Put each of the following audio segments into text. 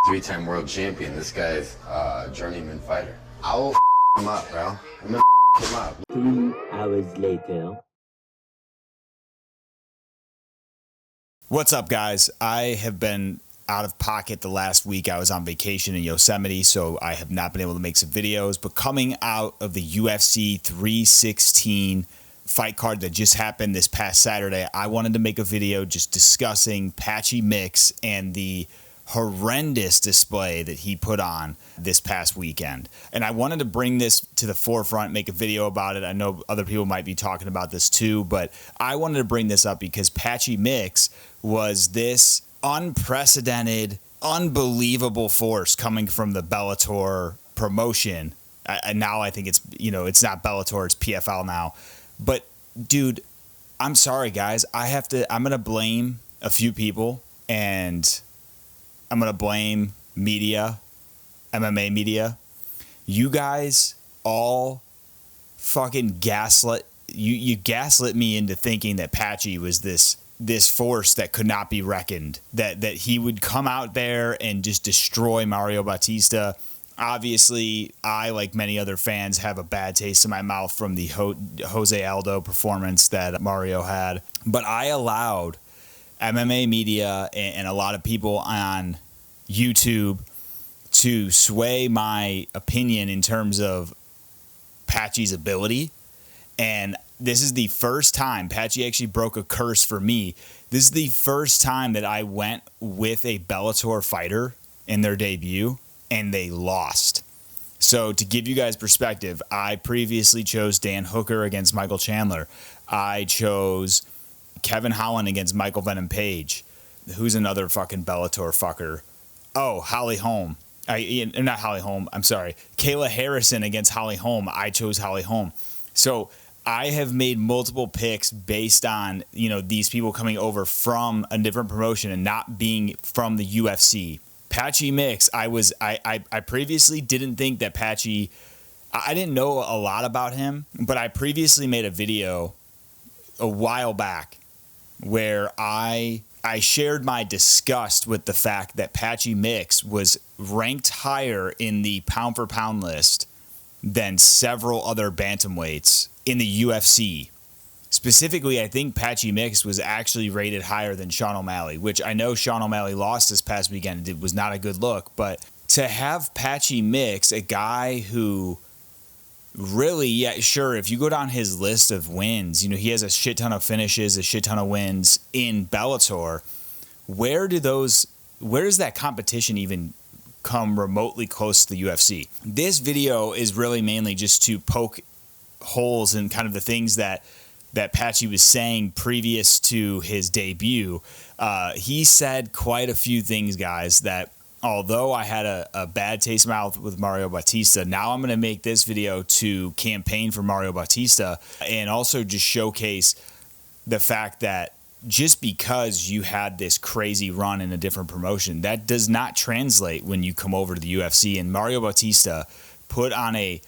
three-time world champion. This guy's a journeyman fighter. I will him up, bro. I'm gonna him up. 3 hours later. What's up, guys? I have been out of pocket the last week. I was on vacation in Yosemite, so I have not been able to make some videos. But coming out of the UFC 316 fight card that just happened this past Saturday, I wanted to make a video just discussing Patchy Mix and the horrendous display that he put on this past weekend. And I wanted to bring this to the forefront, make a video about it. I know other people might be talking about this too, but I wanted to bring this up because Patchy Mix was this unprecedented, unbelievable force coming from the Bellator promotion. And now I think it's not Bellator, it's PFL now. But dude, I'm sorry, guys. I'm going to blame a few people, and I'm going to blame media, MMA media. You guys all fucking gaslit. You gaslit me into thinking that Patchy was this force that could not be reckoned, that he would come out there and just destroy Mauirio Bautista. Obviously, I, like many other fans, have a bad taste in my mouth from the Jose Aldo performance that Mario had. But I allowed MMA media and a lot of people on YouTube to sway my opinion in terms of Patchy's ability. And this is the first time Patchy actually broke a curse for me. This is the first time that I went with a Bellator fighter in their debut and they lost. So to give you guys perspective, I previously chose Dan Hooker against Michael Chandler. I chose Kevin Holland against Michael Venom Page. Who's another fucking Bellator fucker? Oh, Holly Holm. Not Holly Holm. I'm sorry. Kayla Harrison against Holly Holm. I chose Holly Holm. So I have made multiple picks based on, these people coming over from a different promotion and not being from the UFC. Patchy Mix, I previously didn't think that Patchy, I didn't know a lot about him, but I previously made a video a while back where I shared my disgust with the fact that Patchy Mix was ranked higher in the pound for pound list than several other bantamweights in the UFC. Specifically, I think Patchy Mix was actually rated higher than Sean O'Malley, which I know Sean O'Malley lost this past weekend. It was not a good look, but to have Patchy Mix, a guy who really, yeah, sure, if you go down his list of wins, he has a shit ton of finishes, a shit ton of wins in Bellator. Where does that competition even come remotely close to the UFC? This video is really mainly just to poke holes in kind of the things that Patchy was saying previous to his debut. He said quite a few things, guys, that although I had a bad taste in my mouth with Mauirio Bautista, now I'm going to make this video to campaign for Mauirio Bautista and also just showcase the fact that just because you had this crazy run in a different promotion, that does not translate when you come over to the UFC. And Mauirio Bautista put on a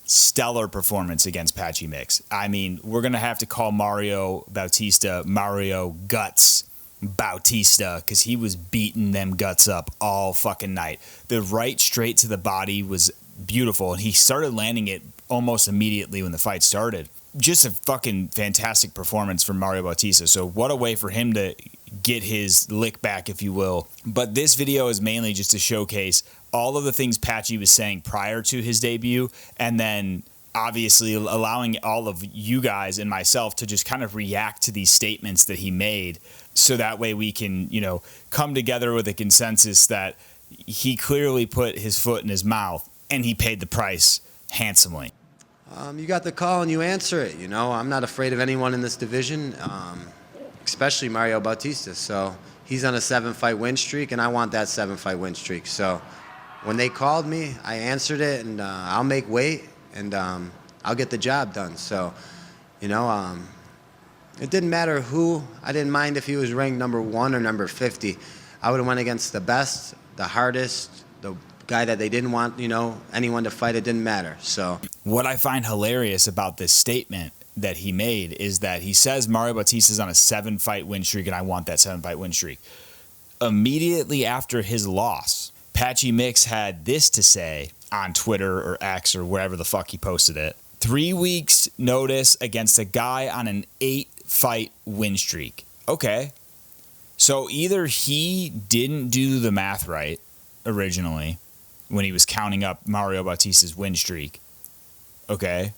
stellar performance against Patchy Mix. I mean, we're going to have to call Mauirio Bautista Mauirio Guts Bautista because he was beating them guts up all fucking night. The right straight to the body was beautiful, and he started landing it almost immediately when the fight started. Just a fucking fantastic performance from Mauirio Bautista. So what a way for him to get his lick back, if you will. But this video is mainly just to showcase all of the things Patchy was saying prior to his debut, and then obviously allowing all of you guys and myself to just kind of react to these statements that he made, so that way we can, come together with a consensus that he clearly put his foot in his mouth and he paid the price handsomely. You got the call and you answer it. I'm not afraid of anyone in this division, especially Mauirio Bautista. So he's on a 7-fight win streak, and I want that 7-fight win streak. So when they called me, I answered it, and I'll make weight, and I'll get the job done. So, it didn't matter who. I didn't mind if he was ranked number 1 or number 50. I would have went against the best, the hardest, the guy that they didn't want, anyone to fight. It didn't matter. So what I find hilarious about this statement that he made is that he says Mauirio Bautista is on a 7-fight win streak, and I want that 7-fight win streak. Immediately after his loss, Patchy Mix had this to say on Twitter or X or wherever the fuck he posted it. 3 weeks notice against a guy on an 8-fight win streak. Okay. So either he didn't do the math right originally when he was counting up Mauirio Bautista's win streak. Okay.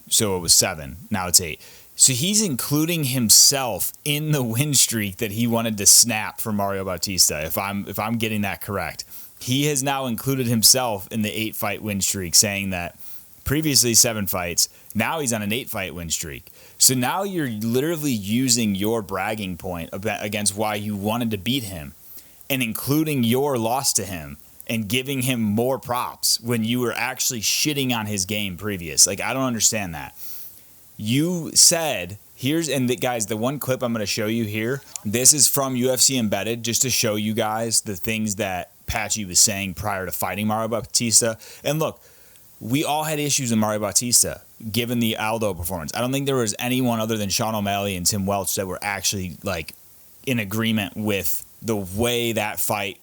So it was 7. Now it's 8. So he's including himself in the win streak that he wanted to snap for Mauirio Bautista. If I'm getting that correct, he has now included himself in the 8-fight win streak, saying that previously 7 fights, now he's on an 8-fight win streak. So now you're literally using your bragging point against why you wanted to beat him and including your loss to him and giving him more props when you were actually shitting on his game previous. Like, I don't understand that. You said, guys, the one clip I'm going to show you here, this is from UFC Embedded, just to show you guys the things that Patchy was saying prior to fighting Mauirio Bautista. And look, we all had issues with Mauirio Bautista, given the Aldo performance. I don't think there was anyone other than Sean O'Malley and Tim Welch that were actually like in agreement with the way that fight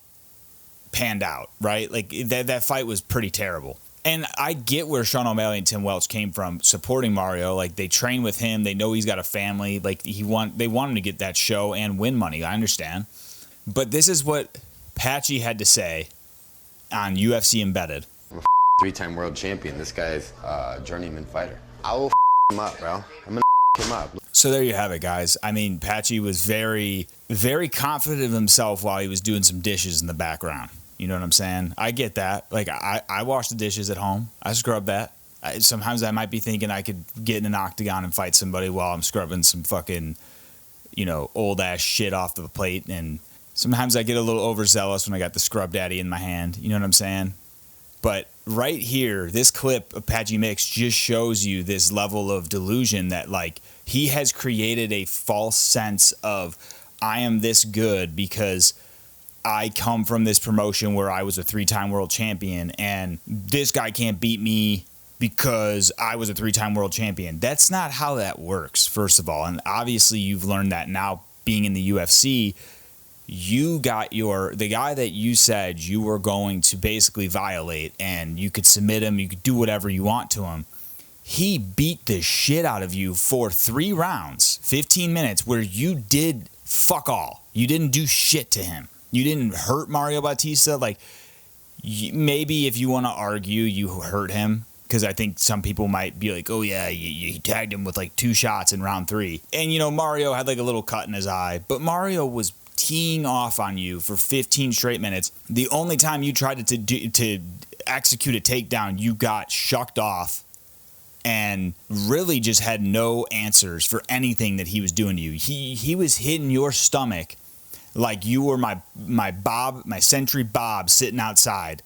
panned out, right? Like that fight was pretty terrible. And I get where Sean O'Malley and Tim Welch came from supporting Mauirio. Like, they train with him. They know he's got a family. Like, they want him to get that show and win money. I understand. But this is what Patchy had to say on UFC Embedded. I'm a 3-time world champion. This guy's a journeyman fighter. I will him up, bro. I'm gonna him up. So there you have it, guys. I mean, Patchy was very, very confident of himself while he was doing some dishes in the background. You know what I'm saying? I get that. Like, I wash the dishes at home. I scrub that. Sometimes I might be thinking I could get in an octagon and fight somebody while I'm scrubbing some fucking, old-ass shit off the plate. And sometimes I get a little overzealous when I got the scrub daddy in my hand. You know what I'm saying? But right here, this clip of Patchy Mix just shows you this level of delusion that, like, he has created a false sense of, I am this good because I come from this promotion where I was a 3-time world champion, and this guy can't beat me because I was a 3-time world champion. That's not how that works, first of all. And obviously you've learned that now being in the UFC. You got the guy that you said you were going to basically violate, and you could submit him, you could do whatever you want to him. He beat the shit out of you for 3 rounds, 15 minutes, where you did fuck all. You didn't do shit to him. You didn't hurt Mauirio Bautista. Like, maybe if you want to argue, you hurt him, because I think some people might be like, oh, yeah, you tagged him with like 2 shots in round 3. And, Mauirio had like a little cut in his eye, but Mauirio was teeing off on you for 15 straight minutes. The only time you tried to execute a takedown, you got shucked off and really just had no answers for anything that he was doing to you. He was hitting your stomach like you were my Sentry Bob sitting outside,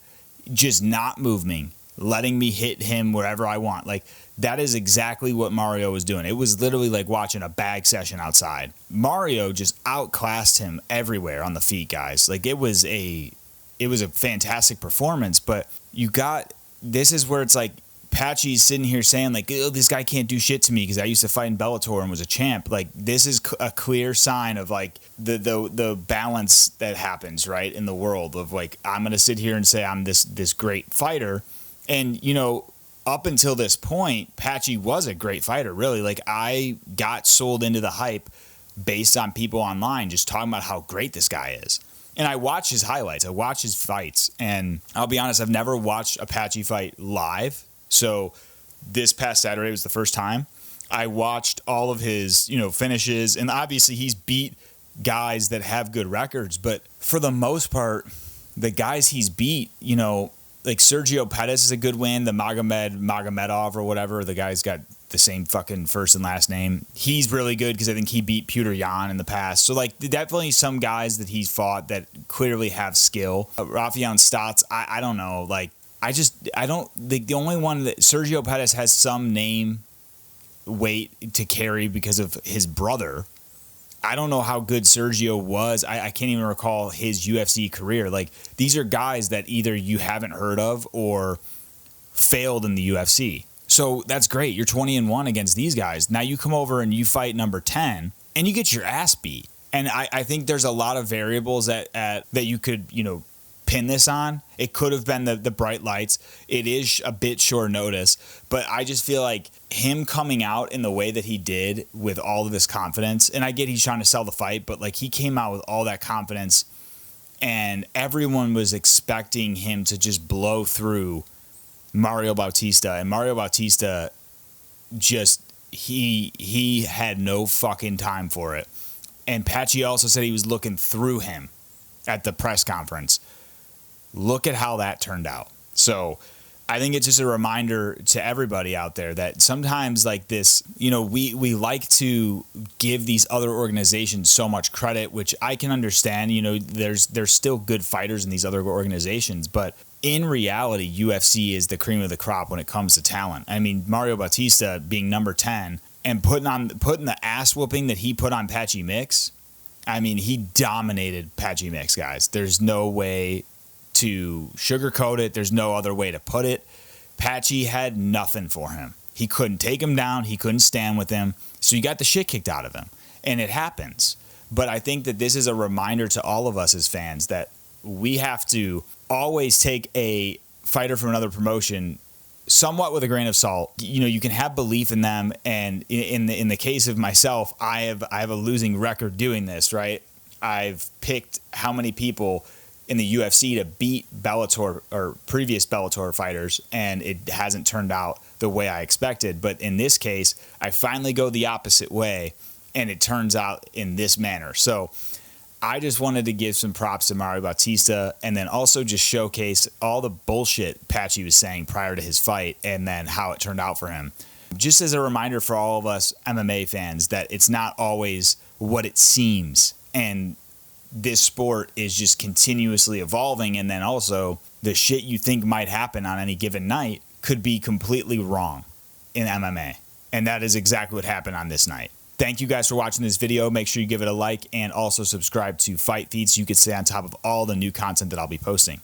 just not moving, letting me hit him wherever I want. Like, that is exactly what Mauirio was doing. It was literally like watching a bag session outside. Mauirio just outclassed him everywhere on the feet, guys. Like, it was a fantastic performance, but this is where it's like, Patchy's sitting here saying, like, oh, this guy can't do shit to me because I used to fight in Bellator and was a champ. Like, this is a clear sign of, like, the balance that happens, right, in the world of, like, I'm going to sit here and say I'm this great fighter. And, up until this point, Patchy was a great fighter, really. Like, I got sold into the hype based on people online just talking about how great this guy is. And I watch his highlights. I watch his fights. And I'll be honest, I've never watched a Patchy fight live. So this past Saturday was the first time. I watched all of his, finishes, and obviously he's beat guys that have good records, but for the most part, the guys he's beat, like Sergio Pettis is a good win, the Magomedov or whatever, the guy's got the same fucking first and last name. He's really good because I think he beat Petr Yan in the past. So, like, definitely some guys that he's fought that clearly have skill. Rafion Stotts, I don't know, like, the only one that Sergio Pettis has some name weight to carry because of his brother. I don't know how good Sergio was. I can't even recall his UFC career. Like, these are guys that either you haven't heard of or failed in the UFC. So that's great. You're 20-1 against these guys. Now you come over and you fight number 10 and you get your ass beat. And I think there's a lot of variables that you could, pin this on. It could have been the bright lights. It is a bit short notice, but I just feel like him coming out in the way that he did with all of this confidence, and I get he's trying to sell the fight, but like he came out with all that confidence and everyone was expecting him to just blow through Mauirio Bautista, and Mauirio Bautista just he had no fucking time for it. And Patchy also said he was looking through him at the press conference. Look at how that turned out. So I think it's just a reminder to everybody out there that sometimes like this, you know, we like to give these other organizations so much credit, which I can understand. You know, there's still good fighters in these other organizations, but in reality, UFC is the cream of the crop when it comes to talent. I mean, Mauirio Bautista being number 10 and putting the ass whooping that he put on Patchy Mix. I mean, he dominated Patchy Mix, guys. There's no way to sugarcoat it. There's no other way to put it. Patchy had nothing for him. He couldn't take him down. He couldn't stand with him. So he got the shit kicked out of him. And it happens. But I think that this is a reminder to all of us as fans that we have to always take a fighter from another promotion somewhat with a grain of salt. You know, you can have belief in them. And in the case of myself, I have a losing record doing this, right? I've picked how many people in the UFC to beat Bellator or previous Bellator fighters, and it hasn't turned out the way I expected. But in this case, I finally go the opposite way, and it turns out in this manner. So I just wanted to give some props to Mauirio Bautista, and then also just showcase all the bullshit Patchy was saying prior to his fight, and then how it turned out for him. Just as a reminder for all of us MMA fans that it's not always what it seems, and this sport is just continuously evolving, and then also the shit you think might happen on any given night could be completely wrong in MMA. And that is exactly what happened on this night. Thank you guys for watching this video. Make sure you give it a like and also subscribe to Fight Feed so you can stay on top of all the new content that I'll be posting.